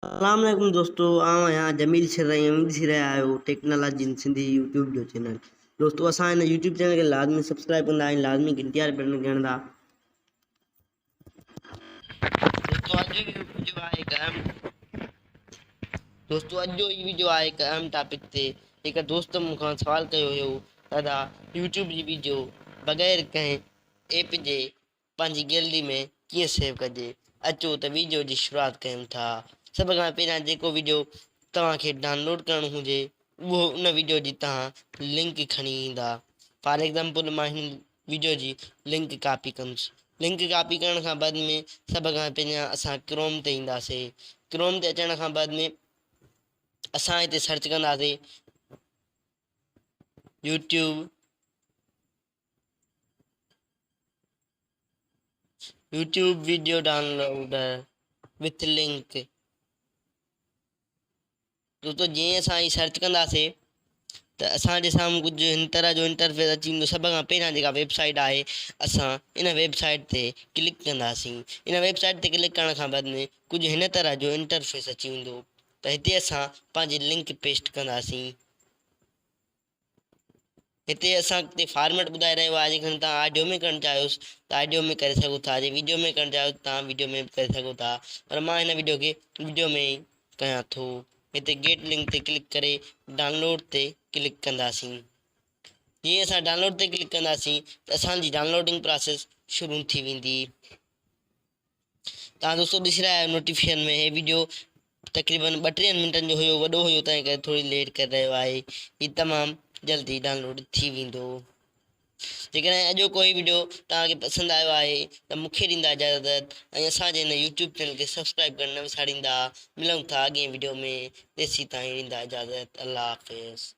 अस्सलाम वालेकुम दोस्तों, आऊं यहाँ जमील शर ॾिसी रहिया आहियो टेक्नोलॉजी इन सिंधी यूट्यूब जो चैनल। दोस्तों असां हिन यूट्यूब चैनल खे लाज़मी सब्सक्राइब कंदा आहियूं, लाज़मी घंटी वारे बटन खे हणंदा। दोस्तों अॼु जो वीडियो आहे हिकु अहम टॉपिक ते। हिकु दोस्त मूंखां सवाल कयो हुयो, दादा यूट्यूब जी वीडियो बग़ैर कंहिं ऐप जे पंहिंजी गैलरी में कीअं सेव कजे। अचो त वीडियो जी शुरूआत कयूं था। सभ खां पहिरियां जेको वीडियो तव्हांखे डाउनलोड करणो हुजे उहो उन वीडियो जी तव्हां लिंक खणी ईंदा। फॉर एग्ज़ाम्पल मां हिन वीडियो जी लिंक कॉपी कंदुसि। लिंक कॉपी करण खां बाद में सभ खां पहिरियां असां क्रोम ते ईंदासीं। क्रोम ते अचण खां बाद में असां हिते सर्च कंदासीं YouTube video downloader with link. दोस्तों जीअं असां ही सर्च कंदासीं त असांजे साम्हूं कुझु हिन तरह जो इंटरफेस अची वेंदो। सभ खां पहिरियां जेका वेबसाइट आहे असां इन वेबसाइट ते क्लिक कंदासीं। इन वेबसाइट ते क्लिक करण खां बाद में कुझु हिन तरह जो इंटरफेस अची वेंदो। त हिते असां पंहिंजी लिंक पेस्ट कंदासीं। हिते असांखे फॉर्मेट ॿुधाए रहियो आहे, जेकॾहिं तव्हां ऑडियो में करणु चाहियोसि त ऑडियो में करे सघो था, जे वीडियो में करणु चाहियो तव्हां वीडियो में करे सघो था, पर मां हिन वीडियो खे वीडियो में ई कयां थो। हिते गेट लिंक ते क्लिक करे डाउनलोड ते क्लिक कंदासीं। जीअं असां डाउनलोड ते क्लिक कंदासीं त असांजी डाउनलोडिंग प्रोसेस शुरू थी वेंदी। तव्हां दोस्तों ॾिसी रहिया आहियो नोटिफिकेशन में हे वीडियो तक़रीबन 2-3 मिंटनि जो हुयो, वॾो हुयो तंहिं करे थोरी लेट करे रहियो आहे। हीउ तमामु जल्दी डाउनलोड थी वेंदो। जेकॾहिं अॼो कोई वीडियो तव्हांखे पसंदि आयो आहे त मूंखे ॾींदा इजाज़त ऐं असांजे हिन यूट्यूब चैनल खे सब्सक्राइब करणु न विसारींदा। मिलूं था अॻे वीडियो में, तेसीं ताईं ॾींदा इजाज़त। अल्लाह हाफ़िज़।